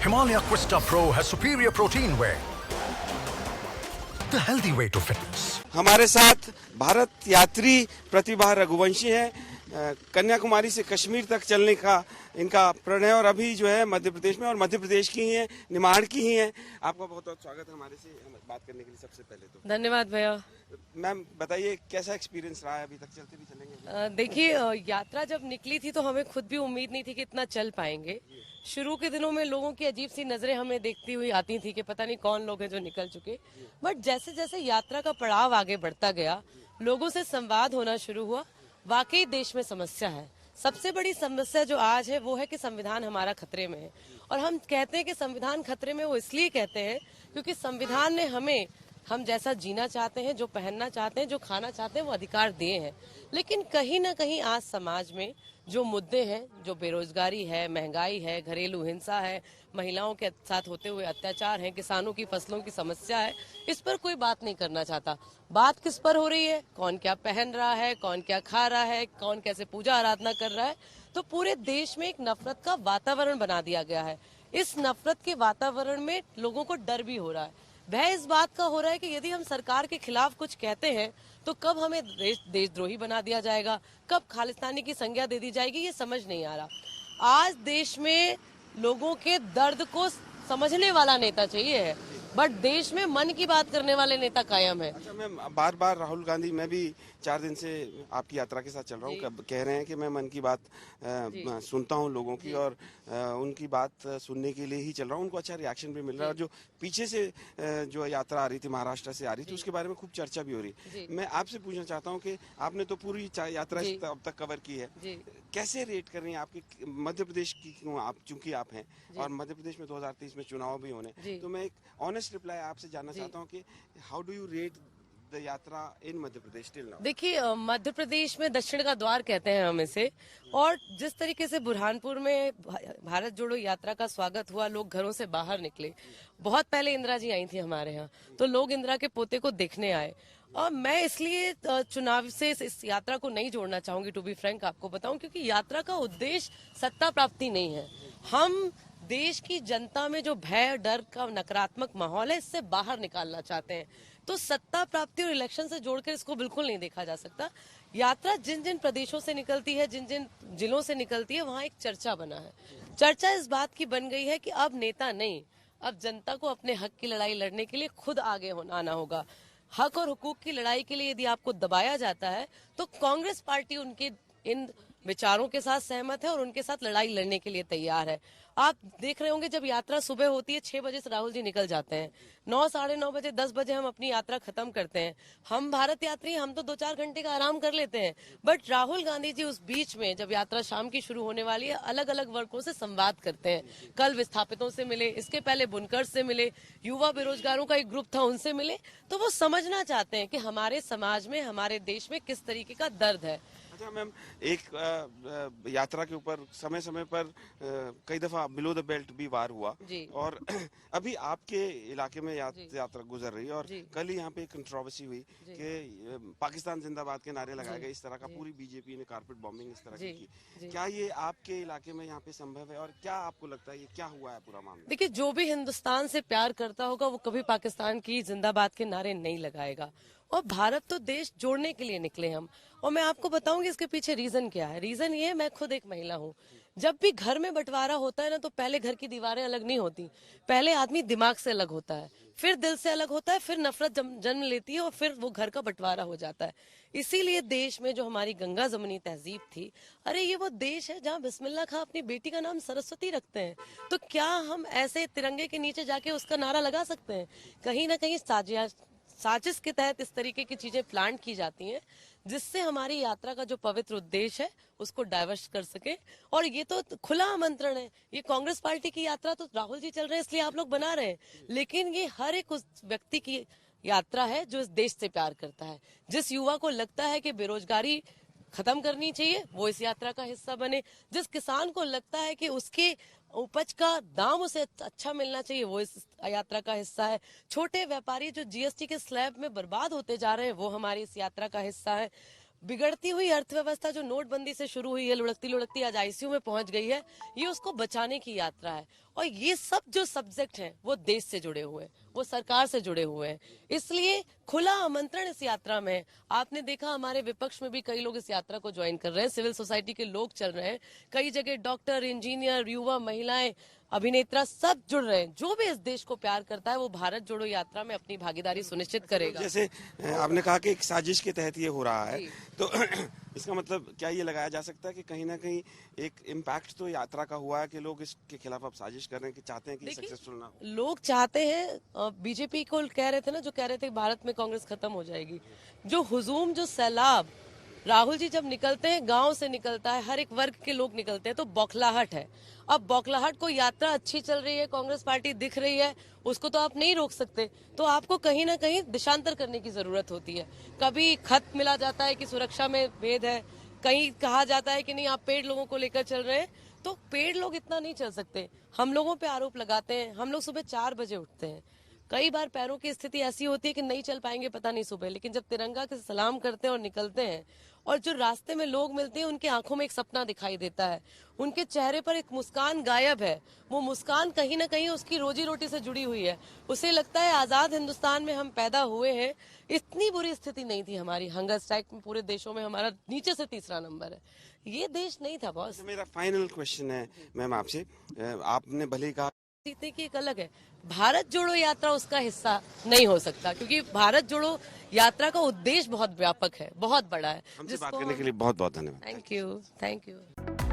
Himalaya Questa Pro has superior protein whey, the healthy way to fitness. हमारे साथ भारत यात्री प्रतिभा रघुवंशी है। कन्याकुमारी से कश्मीर तक चलने का इनका प्रणय और अभी जो है मध्य प्रदेश में, और मध्य प्रदेश की ही है, निमाड़ की ही है। आपका बहुत बहुत स्वागत है हमारे से बात करने के लिए। सबसे पहले तो धन्यवाद भैया। मैम बताइए कैसा एक्सपीरियंस रहा है अभी तक? चलते भी चलेंगे? देखिए, यात्रा जब निकली थी तो हमें खुद भी उम्मीद नहीं थी कि इतना चल पाएंगे। शुरू के दिनों में लोगों की अजीब सी नजरें हमें देखती हुई आती थी कि पता नहीं कौन लोग हैं जो निकल चुके, बट जैसे जैसे यात्रा का पड़ाव आगे बढ़ता गया, लोगों से संवाद होना शुरू हुआ। वाकई देश में समस्या है। सबसे बड़ी समस्या जो आज है वो है कि संविधान हमारा खतरे में है। और हम कहते हैं कि संविधान खतरे में, वो इसलिए कहते हैं क्योंकि संविधान ने हमें, हम जैसा जीना चाहते हैं, जो पहनना चाहते हैं, जो खाना चाहते हैं, वो अधिकार दिए हैं। लेकिन कहीं ना कहीं आज समाज में जो मुद्दे हैं, जो बेरोजगारी है, महंगाई है, घरेलू हिंसा है, महिलाओं के साथ होते हुए अत्याचार है, किसानों की फसलों की समस्या है, इस पर कोई बात नहीं करना चाहता। बात किस पर हो रही है? कौन क्या पहन रहा है, कौन क्या खा रहा है, कौन कैसे पूजा आराधना कर रहा है। तो पूरे देश में एक नफरत का वातावरण बना दिया गया है। इस नफरत के वातावरण में लोगों को डर भी हो रहा है। भय इस बात का हो रहा है कि यदि हम सरकार के खिलाफ कुछ कहते हैं तो कब हमें देशद्रोही बना दिया जाएगा, कब खालिस्तानी की संज्ञा दे दी जाएगी, ये समझ नहीं आ रहा। आज देश में लोगों के दर्द को समझने वाला नेता चाहिए है, बट देश में मन की बात करने वाले नेता कायम है। अच्छा मैम, बार बार राहुल गांधी, मैं भी 4 दिन से आपकी यात्रा के साथ चल रहा हूँ, कह रहे हैं कि मैं मन की बात सुनता हूँ लोगों की, और उनकी बात सुनने के लिए ही चल रहा हूँ। उनको अच्छा रिएक्शन भी मिल रहा है। और जो पीछे से जो यात्रा आ रही थी, महाराष्ट्र से आ रही थी, उसके बारे में खूब चर्चा भी हो रही। मैं आपसे पूछना चाहता हूँ कि आपने तो पूरी यात्रा अब तक कवर की है, कैसे रेट कर रही हैं आपकी मध्य प्रदेश की? आप चूंकि आप हैं और मध्य प्रदेश में 2023 में चुनाव भी होने, तो मैं एक ऑनेस्ट रिप्लाई आपसे जानना चाहता हूं कि how do you rate the यात्रा इन मध्य प्रदेश टिल नाउ? देखिए, मध्य प्रदेश में दक्षिण का द्वार कहते हैं हम इसे, और जिस तरीके से बुरहानपुर में भारत जोड़ो यात्रा का स्वागत हुआ, लोग घरों से बाहर निकले। बहुत पहले इंदिरा जी आई थी हमारे यहाँ, तो लोग इंदिरा के पोते को देखने आए। और मैं इसलिए चुनाव से इस यात्रा को नहीं जोड़ना चाहूंगी, टू बी फ्रैंक आपको बताऊं, क्योंकि यात्रा का उद्देश्य सत्ता प्राप्ति नहीं है। हम देश की जनता में जो भय, डर का नकारात्मक माहौल है, इससे बाहर निकालना चाहते हैं। तो सत्ता प्राप्ति और इलेक्शन से जोड़कर इसको बिल्कुल नहीं देखा जा सकता। यात्रा जिन जिन प्रदेशों से निकलती है, जिन जिन जिलों से निकलती है, वहाँ एक चर्चा बना है। चर्चा इस बात की बन गई है कि अब नेता नहीं, अब जनता को अपने हक की लड़ाई लड़ने के लिए खुद आगे आना होगा। हक और हुकूक की लड़ाई के लिए यदि आपको दबाया जाता है तो कांग्रेस पार्टी उनके इन विचारों के साथ सहमत है और उनके साथ लड़ाई लड़ने के लिए तैयार है। आप देख रहे होंगे, जब यात्रा सुबह होती है 6 बजे से राहुल जी निकल जाते हैं, 9, साढ़े 9 बजे, 10 बजे हम अपनी यात्रा खत्म करते हैं। हम भारत यात्री, हम तो 2-4 घंटे का आराम कर लेते हैं, बट राहुल गांधी जी उस बीच में, जब यात्रा शाम की शुरू होने वाली है, अलग अलग वर्गों से संवाद करते हैं। कल विस्थापितों से मिले, इसके पहले बुनकर से मिले, युवा बेरोजगारों का एक ग्रुप था, उनसे मिले। तो वो समझना चाहते हैं कि हमारे समाज में, हमारे देश में किस तरीके का दर्द है। अच्छा मैम, एक यात्रा के ऊपर समय समय पर कई दफा बिलो द बेल्ट भी वार हुआ, और अभी आपके इलाके में यात्रा गुजर रही है, और कल ही यहाँ पे एक कंट्रोवर्सी हुई कि पाकिस्तान जिंदाबाद के नारे लगाए गए, इस तरह का पूरी बीजेपी ने कारपेट बॉम्बिंग इस तरह की। क्या ये आपके इलाके में यहाँ पे संभव है, और क्या आपको लगता है ये क्या हुआ है पूरा मामला? देखिए, जो भी हिंदुस्तान से प्यार करता होगा वो कभी पाकिस्तान की जिंदाबाद के नारे नहीं लगाएगा। और भारत तो देश जोड़ने के लिए निकले हम। और मैं आपको बताऊंगी इसके पीछे रीजन क्या है। रीजन ये है, मैं खुद एक महिला हूँ। जब भी घर में बंटवारा होता है ना, तो पहले घर की दीवारें अलग नहीं होती, पहले आदमी दिमाग से अलग होता है, फिर दिल से अलग होता है, फिर नफरत जन्म लेती है, और फिर वो घर का बंटवारा हो जाता है। इसीलिए देश में जो हमारी गंगा जमुनी तहजीब थी, अरे ये वो देश है जहाँ बिस्मिल्लाह खां अपनी बेटी का नाम सरस्वती रखते हैं। तो क्या हम ऐसे तिरंगे के नीचे जाके उसका नारा लगा सकते हैं? कहीं ना कहीं साजिश के तहत इस तरीके की चीजें प्लान की जाती हैं, जिससे हमारी यात्रा का जो पवित्र उद्देश्य है उसको डाइवर्ट कर सके। और ये तो खुला आमंत्रण है, ये कांग्रेस पार्टी की यात्रा तो राहुल जी चल रहे हैं इसलिए आप लोग बना रहे हैं, लेकिन ये हर एक उस व्यक्ति की यात्रा है जो इस देश से प्यार करता है। जिस युवा को लगता है कि बेरोजगारी खत्म करनी चाहिए, वो इस यात्रा का हिस्सा बने। जिस किसान को लगता है कि उसके उपज का दाम उसे अच्छा मिलना चाहिए, वो इस यात्रा का हिस्सा है। छोटे व्यापारी जो जीएसटी के स्लैब में बर्बाद होते जा रहे हैं, वो हमारी इस यात्रा का हिस्सा है। बिगड़ती हुई अर्थव्यवस्था जो नोटबंदी से शुरू हुई है, लुढ़कती लुढ़कती आज आईसीयू में पहुंच गई है, ये उसको बचाने की यात्रा है। और ये सब जो सब्जेक्ट हैं वो देश से जुड़े हुए हैं, वो सरकार से जुड़े हुए हैं, इसलिए खुला आमंत्रण इस यात्रा में है। आपने देखा हमारे विपक्ष में भी कई लोग इस यात्रा को ज्वाइन कर रहे हैं, सिविल सोसाइटी के लोग चल रहे हैं, कई जगह डॉक्टर, इंजीनियर, युवा, महिलाएं, अभिनेता सब जुड़ रहे हैं। जो भी इस देश को प्यार करता है वो भारत जोड़ो यात्रा में अपनी भागीदारी सुनिश्चित करेगा। जैसे आपने कहा कि एक साजिश के तहत ये हो रहा है, तो इसका मतलब क्या ये लगाया जा सकता है कि कहीं ना कहीं एक इम्पैक्ट तो यात्रा का हुआ है कि लोग इसके खिलाफ अब साजिश कर रहे हैं, कि चाहते हैं कि सक्सेसफुल ना हो? लोग चाहते हैं, बीजेपी को कह रहे थे ना, जो कह रहे थे भारत में कांग्रेस खत्म हो जाएगी, जो हुजूम, जो सैलाब राहुल जी जब निकलते हैं, गांव से निकलता है, हर एक वर्ग के लोग निकलते हैं, तो बौखलाहट है। अब बौखलाहट को, यात्रा अच्छी चल रही है, कांग्रेस पार्टी दिख रही है, उसको तो आप नहीं रोक सकते, तो आपको कहीं ना कहीं दिशांतर करने की जरूरत होती है। कभी खत मिला जाता है कि सुरक्षा में भेद है, कहीं कहा जाता है कि नहीं आप पेड़ लोगों को लेकर चल रहे हैं, तो पेड़ लोग इतना नहीं चल सकते। हम लोगों पे आरोप लगाते हैं, हम लोग सुबह 4 बजे उठते हैं, कई बार पैरों की स्थिति ऐसी होती है कि नहीं चल पाएंगे पता नहीं सुबह, लेकिन जब तिरंगा के सलाम करते हैं और निकलते हैं, और जो रास्ते में लोग मिलते हैं उनकी आंखों में एक सपना दिखाई देता है, उनके चेहरे पर एक मुस्कान गायब है, वो मुस्कान कहीं ना कहीं उसकी रोजी रोटी से जुड़ी हुई है, उसे लगता है आजाद हिंदुस्तान में हम पैदा हुए हैं। इतनी बुरी स्थिति नहीं थी हमारी, हंगर स्ट्राइक में पूरे देशों में हमारा नीचे से 3रा नंबर है, ये देश नहीं था बॉस। मेरा फाइनल क्वेश्चन है मैम आपसे, आपने भले ही कहा जीतने की एक अलग है, भारत जोड़ो यात्रा उसका हिस्सा नहीं हो सकता, क्योंकि भारत जोड़ो यात्रा का उद्देश्य बहुत व्यापक है, बहुत बड़ा है। हमसे बात करने के लिए बहुत बहुत धन्यवाद। Thank you.